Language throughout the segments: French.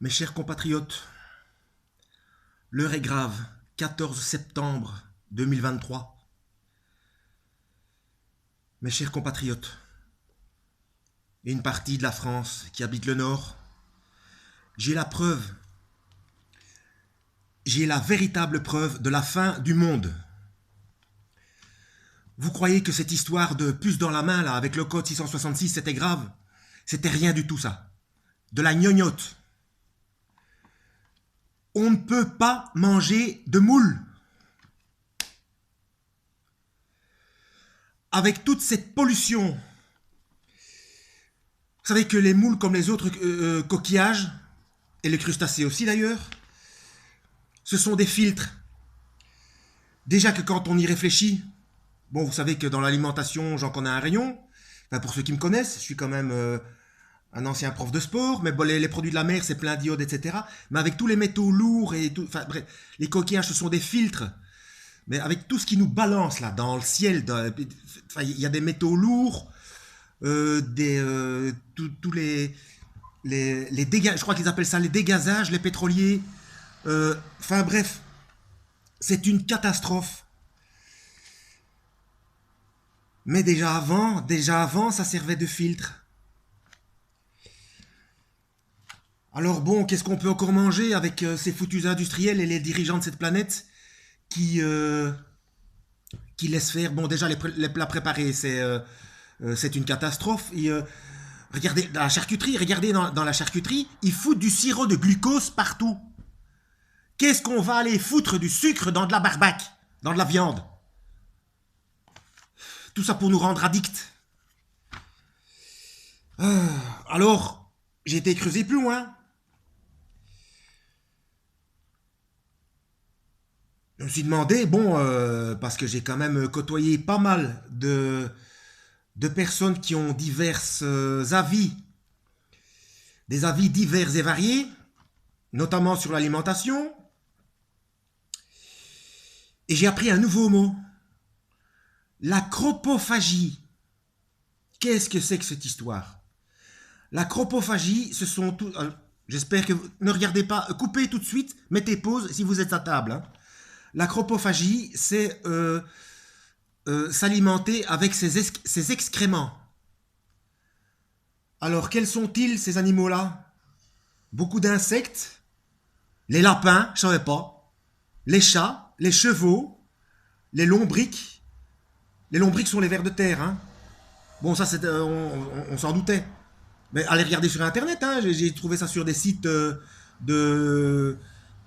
Mes chers compatriotes, l'heure est grave, 14 septembre 2023. Mes chers compatriotes, et une partie de la France qui habite le Nord, j'ai la preuve, j'ai la véritable preuve de la fin du monde. Vous croyez que cette histoire de puce dans la main, là, avec le code 666, c'était grave? C'était rien du tout, ça. De la gnognotte. On ne peut pas manger de moules. Avec toute cette pollution. Vous savez que les moules, comme les autres coquillages, et les crustacés aussi d'ailleurs, ce sont des filtres. Déjà que quand on y réfléchit, bon, vous savez que dans l'alimentation, j'en connais un rayon. Enfin, pour ceux qui me connaissent, je suis quand même un ancien prof de sport, mais bon, les produits de la mer, c'est plein d'iode, etc. Mais avec tous les métaux lourds et tout, enfin bref, les coquillages, ce sont des filtres. Mais avec tout ce qui nous balance là, dans le ciel, il y a des métaux lourds, tous les dégâts, je crois qu'ils appellent ça les dégazages, les pétroliers. Enfin bref, c'est une catastrophe. Mais déjà avant, ça servait de filtre. Alors bon, qu'est-ce qu'on peut encore manger avec ces foutus industriels et les dirigeants de cette planète qui laissent faire. Bon, déjà les plats préparés, c'est une catastrophe. Regardez dans la charcuterie, dans la charcuterie, ils foutent du sirop de glucose partout. Qu'est-ce qu'on va aller foutre du sucre dans de la barbaque, dans de la viande? Tout ça pour nous rendre addicts. Alors, j'ai été creusé plus loin. Je me suis demandé, bon, parce que j'ai quand même côtoyé pas mal de personnes qui ont divers avis, des avis divers et variés, notamment sur l'alimentation. Et j'ai appris un nouveau mot. La cropophagie. Qu'est-ce que c'est que cette histoire? La cropophagie, ce sont tout. J'espère que vous ne regardez pas, coupez tout de suite, mettez pause si vous êtes à table. Hein. La cropophagie, c'est s'alimenter avec ses excréments. Alors, quels sont-ils ces animaux-là? Beaucoup d'insectes, les lapins, je ne savais pas, les chats, les chevaux, les lombrics. Les lombrics sont les vers de terre. Hein. Bon, ça, on s'en doutait. Mais allez regarder sur Internet. Hein. J'ai trouvé ça sur des sites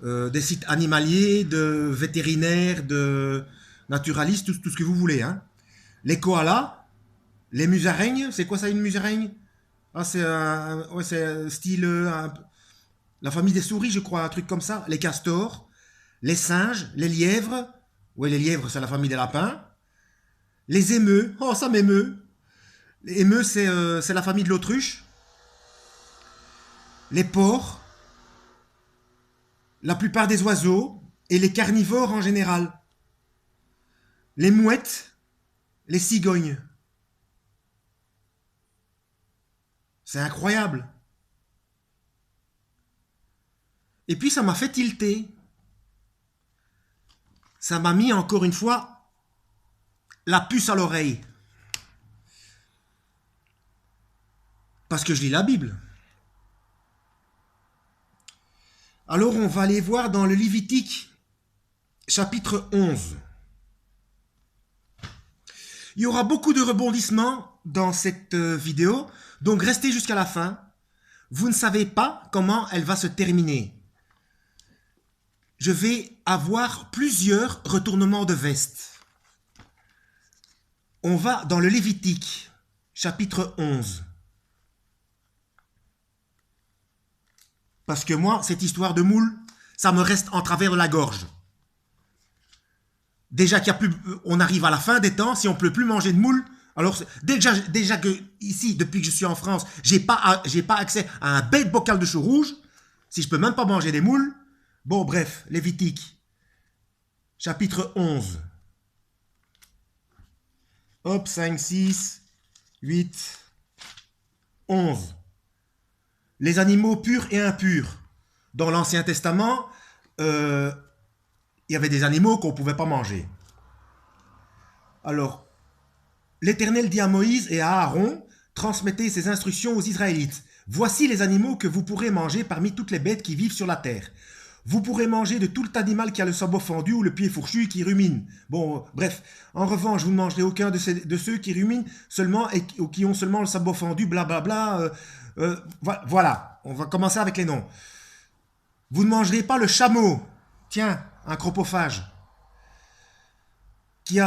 des sites animaliers, de vétérinaires, de naturalistes, tout ce que vous voulez. Hein. Les koalas, les musaraignes, c'est quoi ça une musaraigne? Ah, c'est style la famille des souris, je crois, un truc comme ça. Les castors, les singes, les lièvres. Oui, les lièvres, c'est la famille des lapins. Les émeus, oh, ça m'émeut. Les émeus, c'est la famille de l'autruche. Les porcs, la plupart des oiseaux et les carnivores en général. Les mouettes, les cigognes. C'est incroyable. Et puis ça m'a fait tilter. Ça m'a mis encore une fois la puce à l'oreille. Parce que je lis la Bible. Alors on va aller voir dans le Lévitique, chapitre 11. Il y aura beaucoup de rebondissements dans cette vidéo, donc restez jusqu'à la fin. Vous ne savez pas comment elle va se terminer. Je vais avoir plusieurs retournements de veste. On va dans le Lévitique, chapitre 11. Parce que moi, cette histoire de moule, ça me reste en travers de la gorge. Déjà qu'il y a plus, on arrive à la fin des temps, si on ne peut plus manger de moules, alors déjà que ici, depuis que je suis en France, j'ai pas accès à un bête bocal de chou rouge, si je peux même pas manger des moules. Bon, bref, Lévitique, chapitre 11. Hop, 5, 6, 8, 11. Les animaux purs et impurs. dans l'Ancien Testament, il y avait des animaux qu'on ne pouvait pas manger. Alors, l'Éternel dit à Moïse et à Aaron, transmettez ces instructions aux Israélites. Voici les animaux que vous pourrez manger parmi toutes les bêtes qui vivent sur la terre. Vous pourrez manger de tout animal qui a le sabot fendu ou le pied fourchu et qui rumine. Bon, bref. En revanche, vous ne mangerez aucun de ceux qui ruminent seulement ou qui ont seulement le sabot fendu, blablabla. Voilà, on va commencer avec les noms. Vous ne mangerez pas le chameau. Tiens, un chropophage. Qui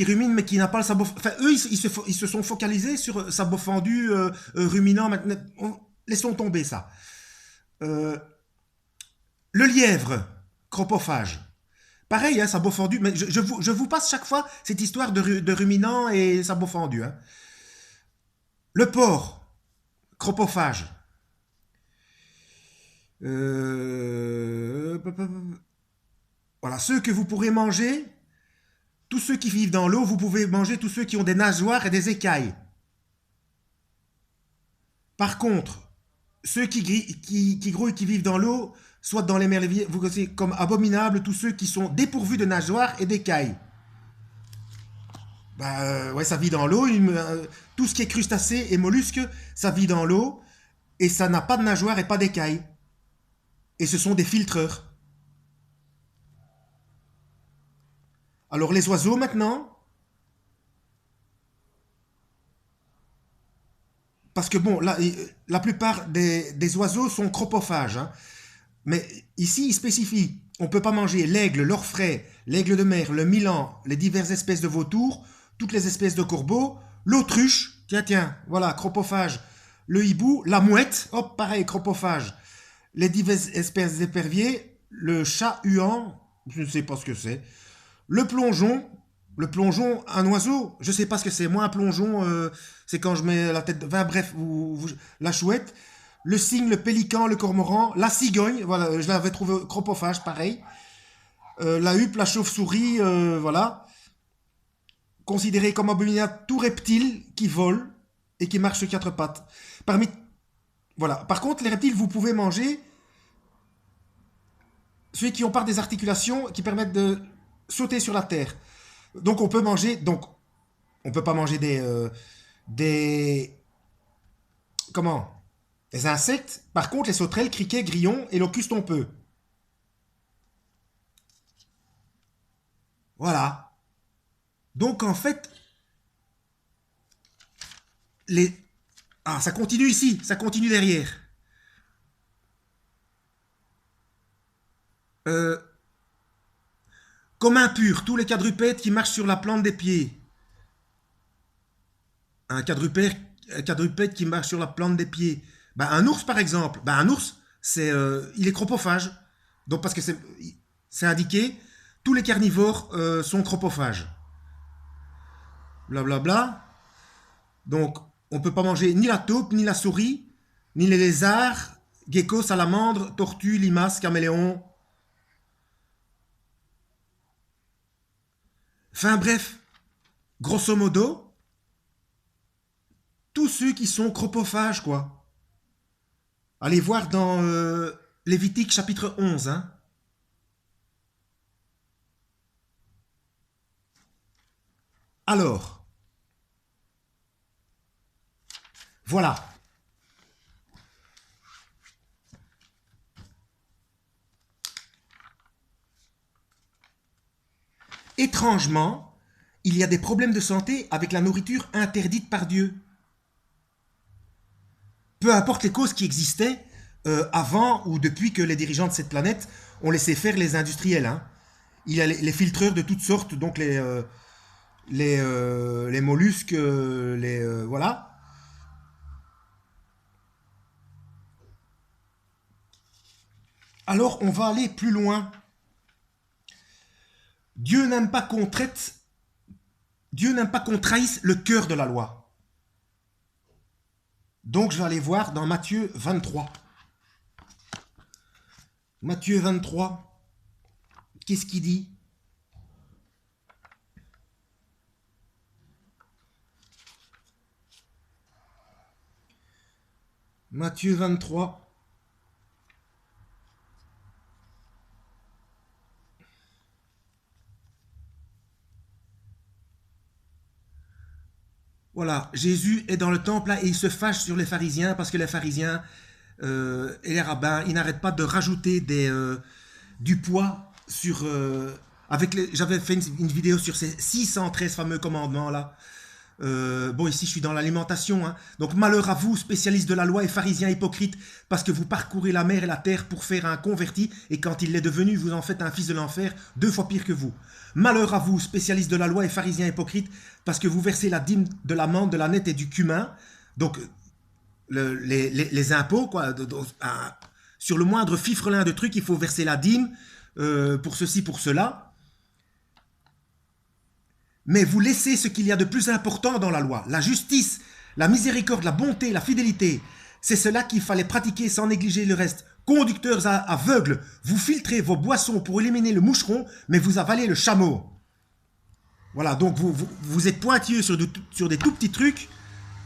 rumine mais qui n'a pas le sabot. Enfin, eux, ils se sont focalisés sur sabot fendu, ruminant. Maintenant, laissons tomber ça. Le lièvre, chropophage. Pareil, hein, sabot fendu. Mais je vous passe chaque fois cette histoire de ruminant et sabot fendu. Hein. Le porc, chropophage. Voilà, ceux que vous pourrez manger. Tous ceux qui vivent dans l'eau, vous pouvez manger tous ceux qui ont des nageoires et des écailles. Par contre, ceux qui grouillent, qui vivent dans l'eau, soit dans les mers, vous connaissez comme abominables tous ceux qui sont dépourvus de nageoires et d'écailles. Ouais, ça vit dans l'eau. Tout ce qui est crustacés et mollusques, ça vit dans l'eau et ça n'a pas de nageoires et pas d'écailles. Et ce sont des filtreurs. Alors les oiseaux maintenant, parce que bon, la plupart des oiseaux sont chropophages. Hein. Mais ici, il spécifie, on ne peut pas manger l'aigle, l'orfraie, l'aigle de mer, le milan, les diverses espèces de vautours, toutes les espèces de corbeaux, l'autruche, tiens, voilà, chropophage, le hibou, la mouette, hop, pareil, chropophage, les diverses espèces d'éperviers, le chat-huant, je ne sais pas ce que c'est, le plongeon, un oiseau, je ne sais pas ce que c'est, moi un plongeon, c'est quand je mets la tête, enfin bref, la chouette, le cygne, le pélican, le cormoran, la cigogne, voilà, je l'avais trouvé chropophage, pareil. La huppe, la chauve-souris, voilà. Considéré comme abominable tout reptile qui vole et qui marche sur quatre pattes. Voilà. Par contre, les reptiles, vous pouvez manger ceux qui ont par des articulations qui permettent de sauter sur la terre. Donc on peut manger, on peut pas manger des comment? Les insectes, par contre, les sauterelles, criquets, grillons et locustes, on peut. Voilà. Donc, en fait, les... Ah, ça continue ici, ça continue derrière. Euh, Comme impur, tous les quadrupèdes qui marchent sur la plante des pieds. Un quadrupède qui marche sur la plante des pieds. Un ours, par exemple. Un ours, il est chropophage. Donc, parce que c'est indiqué, tous les carnivores sont chropophages. Blablabla. Bla bla. Donc, on ne peut pas manger ni la taupe, ni la souris, ni les lézards, geckos, salamandres, tortues, limaces, caméléons. Enfin bref, grosso modo, tous ceux qui sont chropophages, quoi. Allez voir dans Lévitique chapitre 11. Hein. Alors, voilà. Étrangement, il y a des problèmes de santé avec la nourriture interdite par Dieu. Peu importe les causes qui existaient avant ou depuis que les dirigeants de cette planète ont laissé faire les industriels. Hein. Il y a les filtreurs de toutes sortes, donc les mollusques, voilà. Alors on va aller plus loin. Dieu n'aime pas qu'on traite, Dieu n'aime pas qu'on trahisse le cœur de la loi. Donc je vais aller voir dans Matthieu 23. Matthieu 23, qu'est-ce qu'il dit? Matthieu 23. Voilà, Jésus est dans le temple là et il se fâche sur les pharisiens parce que les pharisiens et les rabbins, ils n'arrêtent pas de rajouter du poids sur... j'avais fait une vidéo sur ces 613 fameux commandements là. Bon, ici je suis dans l'alimentation, hein. Donc malheur à vous, spécialistes de la loi et pharisiens hypocrites, parce que vous parcourez la mer et la terre pour faire un converti, et quand il l'est devenu, vous en faites un fils de l'enfer, 2 fois pire que vous. Malheur à vous, spécialistes de la loi et pharisiens hypocrites, parce que vous versez la dîme de la menthe, de la nette et du cumin, donc les impôts, quoi, sur le moindre fifrelin de truc, il faut verser la dîme, pour ceci, pour cela. Mais vous laissez ce qu'il y a de plus important dans la loi, la justice, la miséricorde, la bonté, la fidélité. C'est cela qu'il fallait pratiquer sans négliger le reste. Conducteurs aveugles, vous filtrez vos boissons pour éliminer le moucheron, mais vous avalez le chameau. Voilà, donc vous êtes pointilleux sur des tout petits trucs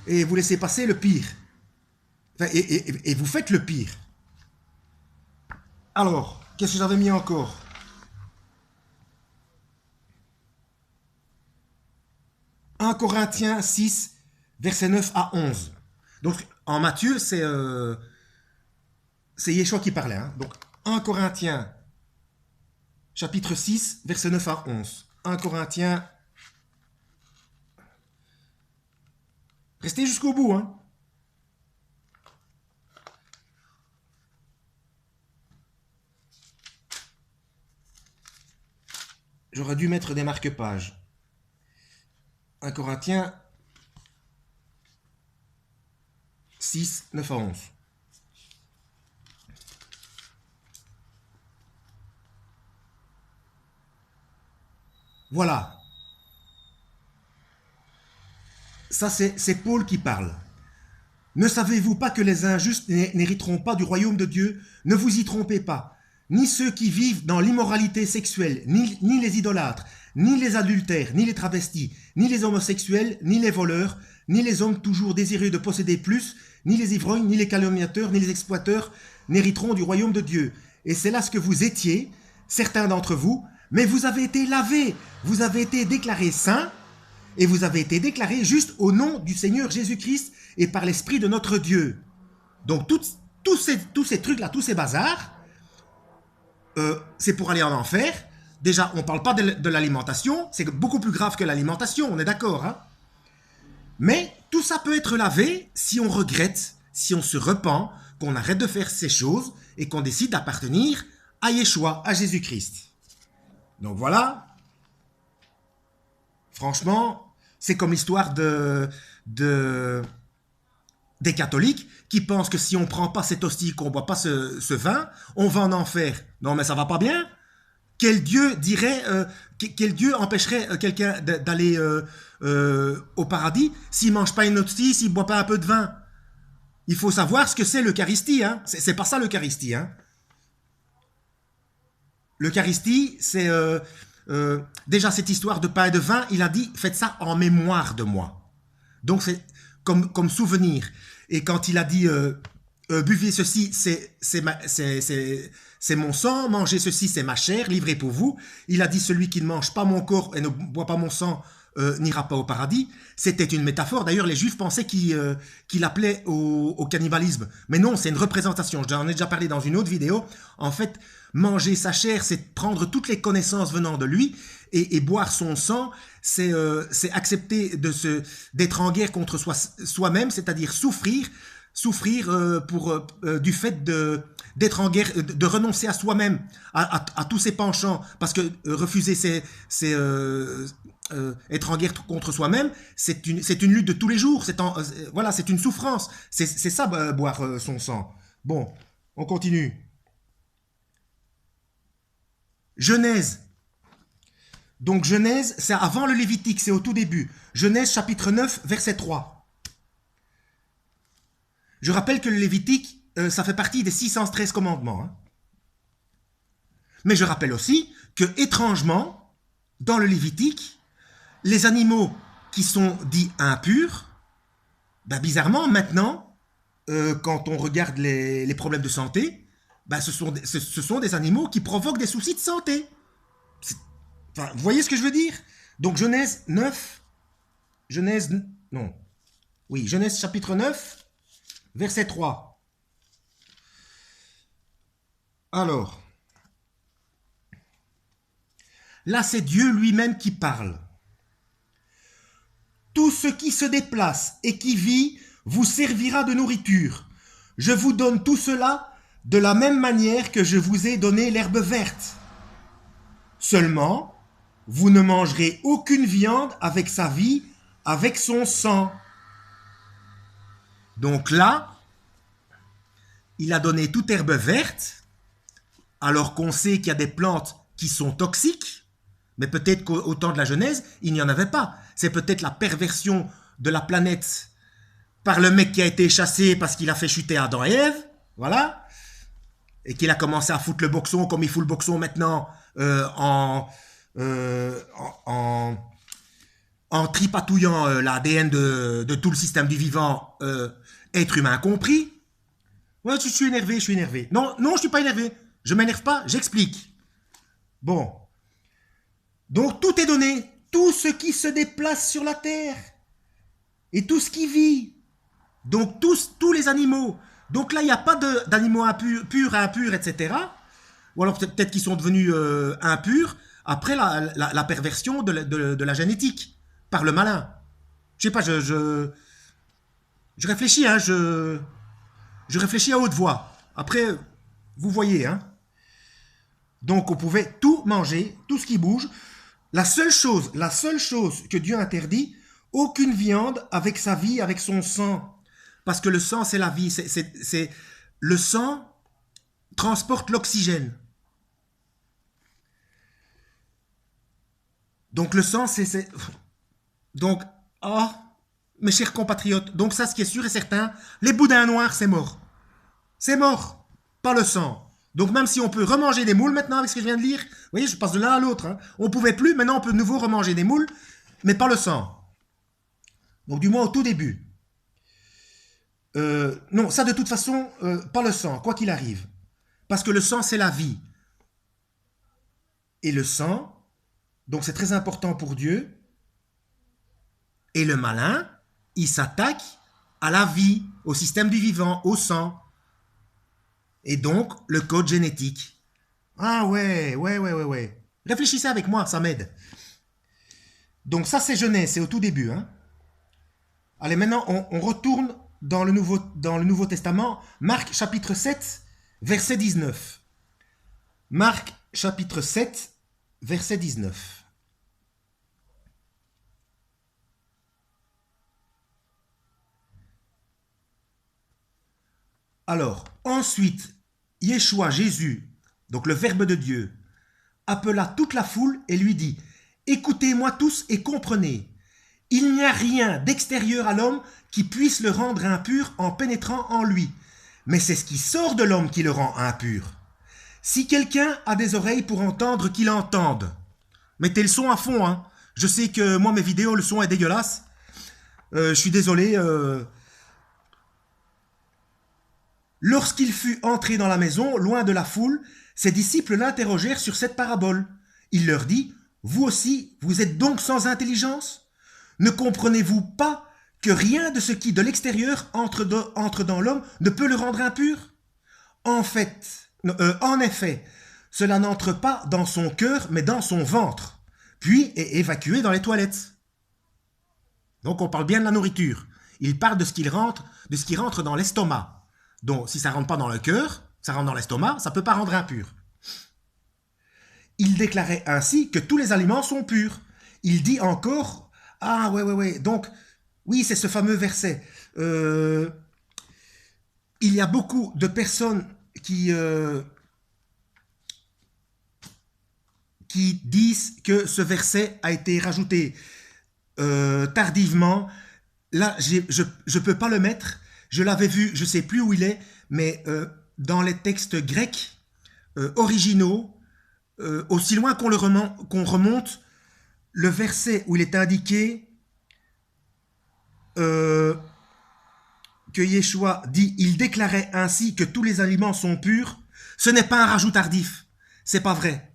et vous laissez passer le pire. Enfin, et vous faites le pire. Alors, qu'est-ce que j'avais mis encore ? 1 Corinthiens 6, versets 9 à 11. Donc, en Matthieu, c'est Yeshua qui parlait. Hein. Donc, 1 Corinthiens, chapitre 6, versets 9 à 11. 1 Corinthiens... Restez jusqu'au bout. Hein. J'aurais dû mettre des marque-pages. 1 Corinthiens 6, 9 à 11. Voilà. Ça, c'est Paul qui parle. Ne savez-vous pas que les injustes n'hériteront pas du royaume de Dieu? Ne vous y trompez pas. Ni ceux qui vivent dans l'immoralité sexuelle, ni les idolâtres, ni les adultères, ni les travestis, ni les homosexuels, ni les voleurs, ni les hommes toujours désireux de posséder plus, ni les ivrognes, ni les calomniateurs, ni les exploiteurs n'hériteront du royaume de Dieu. Et c'est là ce que vous étiez, certains d'entre vous, mais vous avez été lavés, vous avez été déclarés saints, et vous avez été déclarés justes au nom du Seigneur Jésus-Christ et par l'Esprit de notre Dieu. Donc tous ces trucs-là, tous ces bazars, c'est pour aller en enfer. Déjà, on ne parle pas de l'alimentation, c'est beaucoup plus grave que l'alimentation, on est d'accord, hein? Mais tout ça peut être lavé si on regrette, si on se repent, qu'on arrête de faire ces choses et qu'on décide d'appartenir à Yeshua, à Jésus-Christ. Donc voilà. Franchement, c'est comme l'histoire des catholiques qui pensent que si on ne prend pas cette hostie, qu'on ne boit pas ce vin, on va en enfer. Non, mais ça va pas bien. Quel Dieu empêcherait quelqu'un d'aller au paradis s'il ne mange pas une hostie, s'il ne boit pas un peu de vin? Il faut savoir ce que c'est l'Eucharistie. Hein. C'est pas ça l'Eucharistie. Hein. L'Eucharistie, c'est... déjà, cette histoire de pain et de vin, il a dit, faites ça en mémoire de moi. Donc, c'est comme souvenir. Et quand il a dit, buvez ceci, c'est mon sang, mangez ceci, c'est ma chair, livrée pour vous. Il a dit, celui qui ne mange pas mon corps et ne boit pas mon sang n'ira pas au paradis. C'était une métaphore. D'ailleurs, les Juifs pensaient qu'il appelait au cannibalisme. Mais non, c'est une représentation. J'en ai déjà parlé dans une autre vidéo. En fait, manger sa chair, c'est prendre toutes les connaissances venant de lui, et boire son sang, c'est accepter d'être en guerre contre soi-même, c'est-à-dire souffrir du fait d'être en guerre, de renoncer à soi-même, à tous ses penchants, parce que refuser être en guerre contre soi-même, c'est une lutte de tous les jours, voilà, c'est une souffrance, c'est ça, boire son sang. Bon, on continue. Genèse. Donc Genèse, c'est avant le Lévitique, c'est au tout début. Genèse chapitre 9, verset 3. Je rappelle que le Lévitique, ça fait partie des 613 commandements. Hein. Mais je rappelle aussi que, étrangement, dans le Lévitique, les animaux qui sont dits impurs, ben bizarrement, maintenant, quand on regarde les problèmes de santé, ben ce sont des animaux qui provoquent des soucis de santé. Enfin, vous voyez ce que je veux dire? Donc Genèse 9, Genèse Non. Oui, Genèse chapitre 9, verset 3. Alors, là c'est Dieu lui-même qui parle. Tout ce qui se déplace et qui vit vous servira de nourriture. Je vous donne tout cela de la même manière que je vous ai donné l'herbe verte. Seulement, vous ne mangerez aucune viande avec sa vie, avec son sang. Donc là, il a donné toute herbe verte, alors qu'on sait qu'il y a des plantes qui sont toxiques, mais peut-être qu'au temps de la Genèse, il n'y en avait pas. C'est peut-être la perversion de la planète par le mec qui a été chassé parce qu'il a fait chuter Adam et Ève, voilà, et qu'il a commencé à foutre le boxon comme il fout le boxon maintenant en tripatouillant l'ADN de tout le système du vivant, être humain compris. Ouais, je suis énervé. Non, je suis pas énervé. Je m'énerve pas, j'explique. Bon. Donc tout est donné. Tout ce qui se déplace sur la terre. Et tout ce qui vit. Donc tous les animaux. Donc là, il n'y a pas d'animaux purs, impurs, etc. Ou alors peut-être qu'ils sont devenus impurs après la perversion de la génétique par le malin. Je sais pas, je réfléchis, hein, je réfléchis à haute voix. Après, vous voyez, hein. Donc on pouvait tout manger, tout ce qui bouge. La seule chose que Dieu interdit, aucune viande avec sa vie, avec son sang. Parce que le sang, c'est la vie. Le sang transporte l'oxygène. Donc le sang, Donc, mes chers compatriotes, donc ça, ce qui est sûr et certain, les boudins noirs, c'est mort. C'est mort, pas le sang. Donc même si on peut remanger des moules maintenant avec ce que je viens de lire, vous voyez, je passe de l'un à l'autre. Hein. On pouvait plus, maintenant on peut de nouveau remanger des moules, mais pas le sang. Donc du moins au tout début. Non, ça de toute façon, pas le sang, quoi qu'il arrive. Parce que le sang, c'est la vie. Et le sang, donc c'est très important pour Dieu. Et le malin, il s'attaque à la vie, au système du vivant, au sang. Et donc, le code génétique. Ah ouais. Réfléchissez avec moi, ça m'aide. Donc ça, c'est Genèse, c'est au tout début. Hein. Allez, maintenant, on retourne dans le Nouveau Testament. Marc, chapitre 7, verset 19. Marc, chapitre 7, verset 19. Alors, ensuite, Yeshua, Jésus, donc le Verbe de Dieu, appela toute la foule et lui dit « Écoutez-moi tous et comprenez. Il n'y a rien d'extérieur à l'homme qui puisse le rendre impur en pénétrant en lui. Mais c'est ce qui sort de l'homme qui le rend impur. Si quelqu'un a des oreilles pour entendre, qu'il entende. » Mettez le son à fond, hein. Je sais que moi, mes vidéos, le son est dégueulasse. Je suis désolé. Lorsqu'il fut entré dans la maison, loin de la foule, ses disciples l'interrogèrent sur cette parabole. Il leur dit, « Vous aussi, vous êtes donc sans intelligence ? Ne comprenez-vous pas que rien de ce qui de l'extérieur entre dans l'homme ne peut le rendre impur ? En effet, cela n'entre pas dans son cœur, mais dans son ventre, puis est évacué dans les toilettes. » Donc on parle bien de la nourriture. Il parle de ce qui rentre dans l'estomac. Donc, si ça ne rentre pas dans le cœur, ça rentre dans l'estomac, ça ne peut pas rendre impur. Il déclarait ainsi que tous les aliments sont purs. Il dit encore, donc, oui, c'est ce fameux verset. Il y a beaucoup de personnes qui disent que ce verset a été rajouté tardivement. Là, je ne peux pas le mettre. Je l'avais vu, je ne sais plus où il est, mais dans les textes grecs originaux, aussi loin qu'on remonte, le verset où il est indiqué que Yeshua dit « Il déclarait ainsi que tous les aliments sont purs », ce n'est pas un rajout tardif, c'est pas vrai.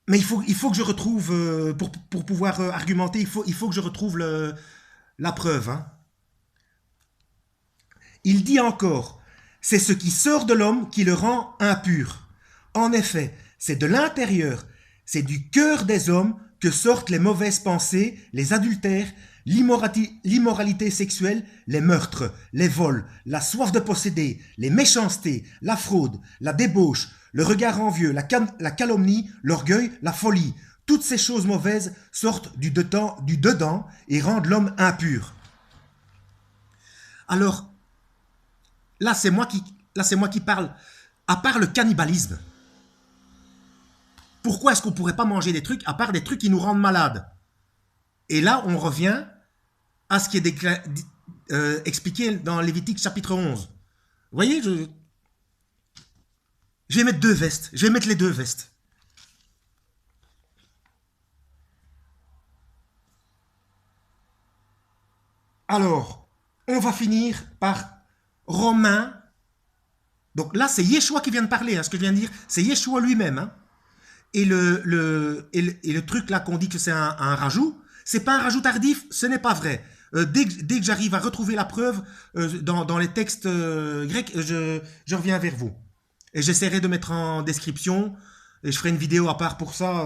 Mais il faut que je retrouve, pour pouvoir argumenter, il faut que je retrouve la preuve. Hein. Il dit encore, c'est ce qui sort de l'homme qui le rend impur. En effet, c'est de l'intérieur, c'est du cœur des hommes que sortent les mauvaises pensées, les adultères, l'immoralité sexuelle, les meurtres, les vols, la soif de posséder, les méchancetés, la fraude, la débauche, le regard envieux, la calomnie, l'orgueil, la folie. Toutes ces choses mauvaises sortent du dedans et rendent l'homme impur. Alors, là c'est moi qui parle. À part le cannibalisme, pourquoi est-ce qu'on ne pourrait pas manger des trucs, à part des trucs qui nous rendent malades? Et là, on revient à ce qui est expliqué dans Lévitique chapitre 11. Vous voyez, je vais mettre deux vestes. Je vais mettre les deux vestes. Alors, on va finir par Romains. Donc là, c'est Yeshua qui vient de parler, hein, ce que je viens de dire. C'est Yeshua lui-même. Hein. Et le truc là qu'on dit que c'est un rajout, c'est pas un rajout tardif, ce n'est pas vrai. Dès que j'arrive à retrouver la preuve dans les textes grecs, je reviens vers vous. Et j'essaierai de mettre en description, et je ferai une vidéo à part pour ça.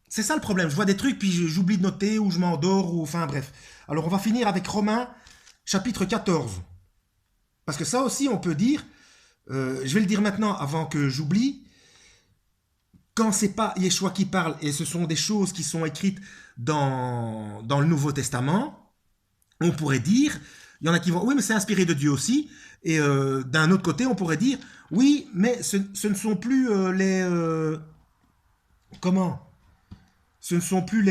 C'est ça le problème, je vois des trucs, puis j'oublie de noter, ou je m'endors, ou enfin bref. Alors on va finir avec Romains, chapitre 14. Parce que ça aussi, on peut dire, je vais le dire maintenant avant que j'oublie, quand c'est pas Yeshua qui parle, et ce sont des choses qui sont écrites dans le Nouveau Testament, on pourrait dire, il y en a qui vont, oui, mais c'est inspiré de Dieu aussi, et d'un autre côté, on pourrait dire, oui, mais ce ne sont plus comment? Ce ne sont plus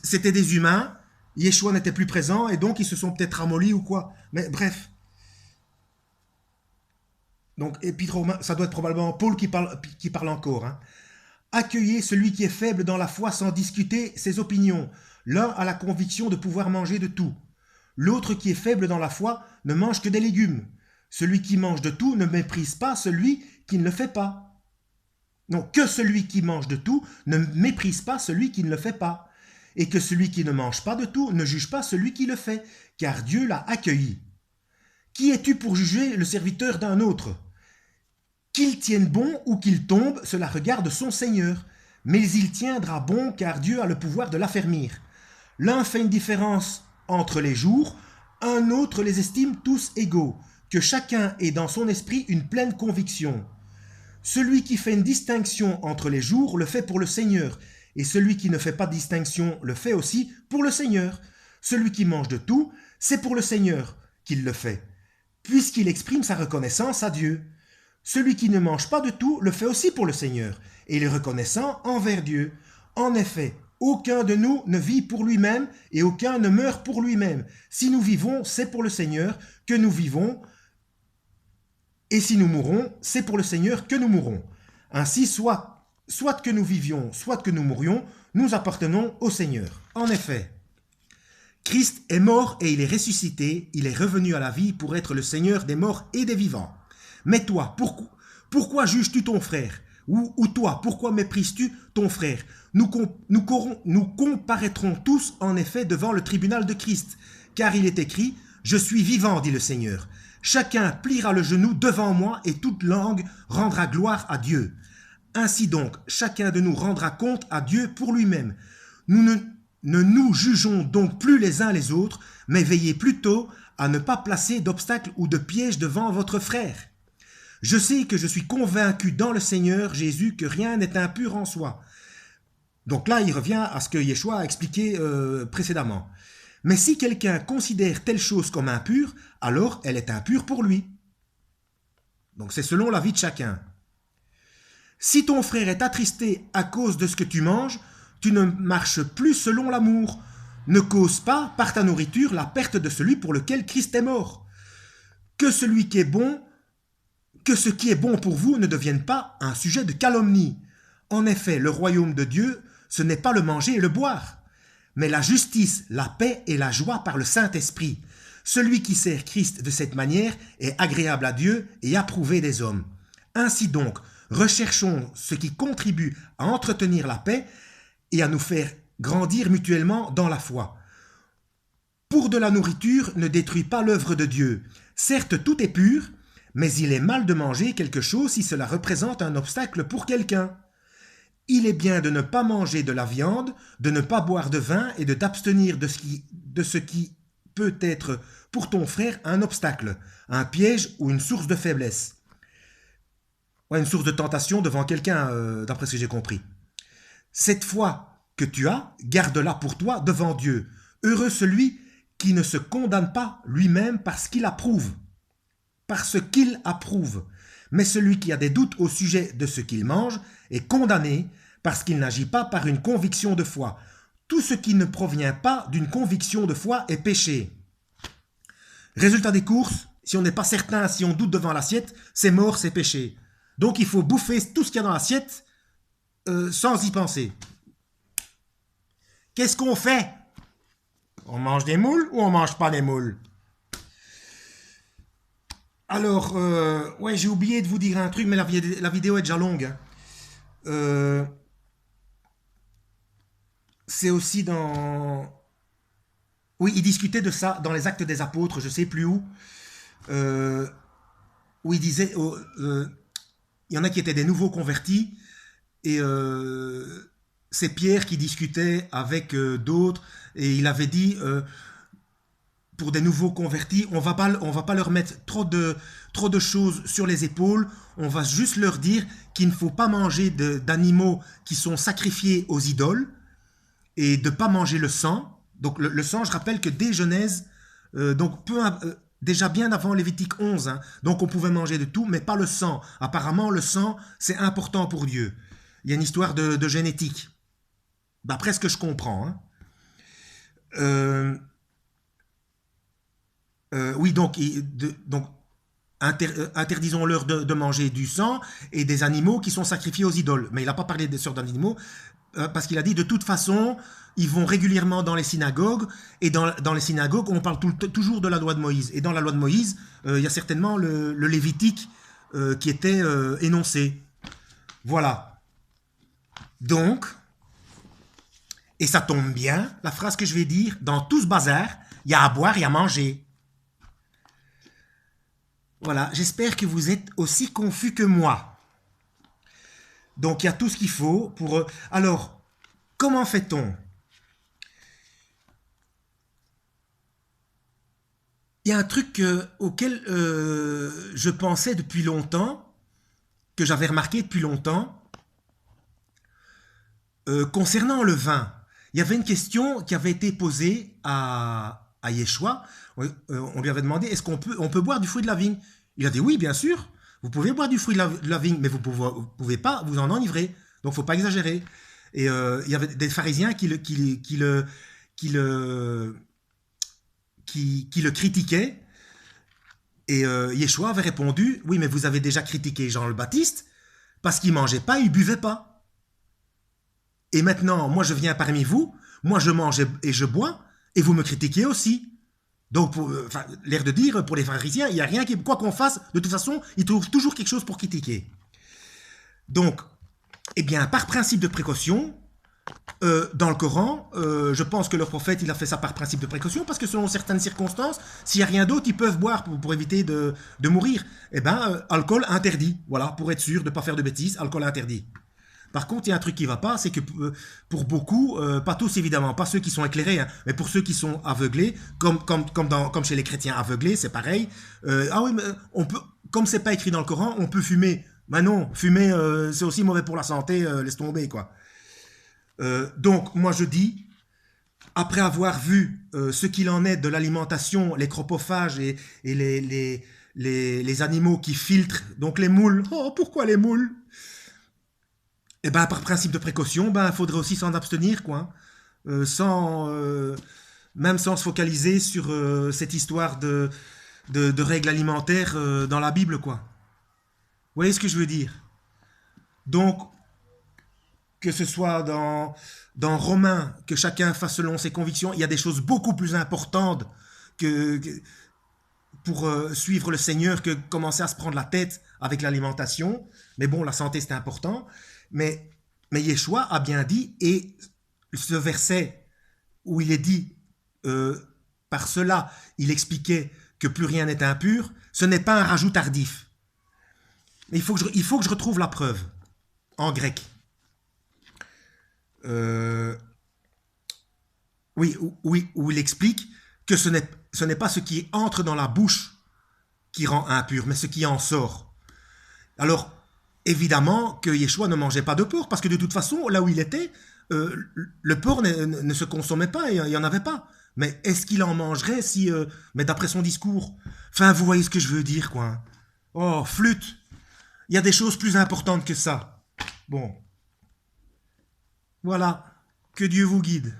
c'était des humains, Yeshua n'était plus présent, et donc ils se sont peut-être ramollis ou quoi. Mais bref. Donc, Épître aux Romains, ça doit être probablement Paul qui parle encore. Hein. Accueillez celui qui est faible dans la foi sans discuter ses opinions. L'un a la conviction de pouvoir manger de tout. L'autre qui est faible dans la foi ne mange que des légumes. Celui qui mange de tout ne méprise pas celui qui ne le fait pas. Non, que celui qui mange de tout ne méprise pas celui qui ne le fait pas. Et que celui qui ne mange pas de tout ne juge pas celui qui le fait, car Dieu l'a accueilli. Qui es-tu pour juger le serviteur d'un autre ? Qu'il tienne bon ou qu'il tombe, cela regarde son Seigneur. Mais il tiendra bon car Dieu a le pouvoir de l'affermir. L'un fait une différence entre les jours, un autre les estime tous égaux. Que chacun ait dans son esprit une pleine conviction. Celui qui fait une distinction entre les jours le fait pour le Seigneur, et celui qui ne fait pas de distinction le fait aussi pour le Seigneur. Celui qui mange de tout, c'est pour le Seigneur qu'il le fait, puisqu'il exprime sa reconnaissance à Dieu. Celui qui ne mange pas de tout le fait aussi pour le Seigneur, et il est reconnaissant envers Dieu. En effet, aucun de nous ne vit pour lui-même, et aucun ne meurt pour lui-même. Si nous vivons, c'est pour le Seigneur que nous vivons, et si nous mourons, c'est pour le Seigneur que nous mourons. Ainsi, soit que nous vivions, soit que nous mourions, nous appartenons au Seigneur. En effet, Christ est mort et il est ressuscité, il est revenu à la vie pour être le Seigneur des morts et des vivants. Mais toi, pourquoi juges-tu ton frère ? Ou toi, pourquoi méprises-tu ton frère ? Nous comparaîtrons tous en effet devant le tribunal de Christ, car il est écrit « Je suis vivant, dit le Seigneur. Chacun pliera le genou devant moi et toute langue rendra gloire à Dieu. Ainsi donc, chacun de nous rendra compte à Dieu pour lui-même. Nous ne nous jugeons donc plus les uns les autres, mais veillez plutôt à ne pas placer d'obstacles ou de pièges devant votre frère. Je sais que je suis convaincu dans le Seigneur Jésus que rien n'est impur en soi. » Donc là, il revient à ce que Yeshua a expliqué précédemment. « Mais si quelqu'un considère telle chose comme impure, alors elle est impure pour lui. » Donc c'est selon l'avis de chacun. « Si ton frère est attristé à cause de ce que tu manges, tu ne marches plus selon l'amour. Ne cause pas par ta nourriture la perte de celui pour lequel Christ est mort. Que ce qui est bon pour vous ne devienne pas un sujet de calomnie. En effet, le royaume de Dieu, ce n'est pas le manger et le boire, mais la justice, la paix et la joie par le Saint-Esprit. Celui qui sert Christ de cette manière est agréable à Dieu et approuvé des hommes. Ainsi donc, Recherchons ce qui contribue à entretenir la paix et à nous faire grandir mutuellement dans la foi. Pour de la nourriture, ne détruis pas l'œuvre de Dieu. Certes, tout est pur, mais il est mal de manger quelque chose si cela représente un obstacle pour quelqu'un. Il est bien de ne pas manger de la viande, de ne pas boire de vin et de t'abstenir de ce qui peut être pour ton frère un obstacle, un piège ou une source de faiblesse. Ouais, une source de tentation devant quelqu'un, d'après ce que j'ai compris. Cette foi que tu as, garde-la pour toi devant Dieu. Heureux celui qui ne se condamne pas lui-même parce qu'il approuve. Mais celui qui a des doutes au sujet de ce qu'il mange est condamné parce qu'il n'agit pas par une conviction de foi. Tout ce qui ne provient pas d'une conviction de foi est péché. Résultat des courses, si on n'est pas certain, si on doute devant l'assiette, c'est mort, c'est péché. Donc il faut bouffer tout ce qu'il y a dans l'assiette sans y penser. Qu'est-ce qu'on fait? On mange des moules ou on mange pas des moules? Alors, ouais, j'ai oublié de vous dire un truc, mais la vidéo est déjà longue. C'est aussi dans... Oui, il discutait de ça dans les Actes des Apôtres, je sais plus où. Où il disait... il y en a qui étaient des nouveaux convertis, et c'est Pierre qui discutait avec d'autres, et il avait dit... pour des nouveaux convertis, on va pas leur mettre trop de choses sur les épaules, on va juste leur dire qu'il ne faut pas manger d'animaux qui sont sacrifiés aux idoles et de ne pas manger le sang. Donc le sang, je rappelle que dès Genèse, donc déjà bien avant Lévitique 11, hein, donc on pouvait manger de tout, mais pas le sang. Apparemment, le sang, c'est important pour Dieu. Il y a une histoire de génétique, d'après ce que je comprends. Hein. Oui, donc interdisons-leur de manger du sang et des animaux qui sont sacrifiés aux idoles. Mais il n'a pas parlé des sortes d'animaux parce qu'il a dit de toute façon, ils vont régulièrement dans les synagogues et dans les synagogues, on parle toujours de la loi de Moïse. Et dans la loi de Moïse, il y a certainement le Lévitique qui était énoncé. Voilà. Donc, et ça tombe bien, la phrase que je vais dire, dans tout ce bazar, il y a à boire et à manger. Voilà, j'espère que vous êtes aussi confus que moi. Donc il y a tout ce qu'il faut pour... Alors, comment fait-on? Il y a un truc auquel je pensais depuis longtemps, que j'avais remarqué depuis longtemps, concernant le vin. Il y avait une question qui avait été posée à Yeshua. On lui avait demandé, est-ce qu'on peut boire du fruit de la vigne? Il a dit, oui, bien sûr, vous pouvez boire du fruit de la vigne, mais vous ne pouvez pas vous en enivrer. Donc, il ne faut pas exagérer. Et il y avait des pharisiens qui le critiquaient. Et Yeshua avait répondu, oui, mais vous avez déjà critiqué Jean le Baptiste parce qu'il ne mangeait pas, il ne buvait pas. Et maintenant, moi, je viens parmi vous, moi, je mange et je bois, et vous me critiquez aussi. Donc, l'air de dire, pour les pharisiens, il n'y a rien qui... Quoi qu'on fasse, de toute façon, ils trouvent toujours quelque chose pour critiquer. Donc, eh bien, par principe de précaution, dans le Coran, je pense que le prophète, il a fait ça par principe de précaution, parce que selon certaines circonstances, s'il n'y a rien d'autre, ils peuvent boire pour éviter de mourir. Eh bien, alcool interdit. Voilà, pour être sûr de ne pas faire de bêtises, alcool interdit. Par contre, il y a un truc qui ne va pas, c'est que pour beaucoup, pas tous évidemment, pas ceux qui sont éclairés, hein, mais pour ceux qui sont aveuglés, comme chez les chrétiens aveuglés, c'est pareil. Ah oui, mais comme c'est pas écrit dans le Coran, on peut fumer. Ben non, fumer, c'est aussi mauvais pour la santé, laisse tomber, quoi. Donc, moi je dis, après avoir vu ce qu'il en est de l'alimentation, les chropophages et les animaux qui filtrent, donc les moules, oh pourquoi les moules? Et ben par principe de précaution, ben faudrait aussi s'en abstenir, quoi. Même sans se focaliser sur cette histoire de règles alimentaires dans la Bible, quoi. Vous voyez ce que je veux dire? Donc, que ce soit dans Romains, que chacun fasse selon ses convictions, il y a des choses beaucoup plus importantes que pour suivre le Seigneur que commencer à se prendre la tête avec l'alimentation. Mais bon, la santé, c'est important. Mais Yeshua a bien dit, et ce verset où il est dit, par cela, il expliquait que plus rien n'est impur, ce n'est pas un rajout tardif. Mais il faut que je retrouve la preuve en grec. Oui, où il explique que ce n'est pas ce qui entre dans la bouche qui rend impur, mais ce qui en sort. Alors, évidemment que Yeshua ne mangeait pas de porc, parce que de toute façon, là où il était, le porc ne se consommait pas, il n'y en avait pas. Mais est-ce qu'il en mangerait si... mais d'après son discours... Enfin, vous voyez ce que je veux dire, quoi. Oh, flûte. Il y a des choses plus importantes que ça. Bon. Voilà. Que Dieu vous guide.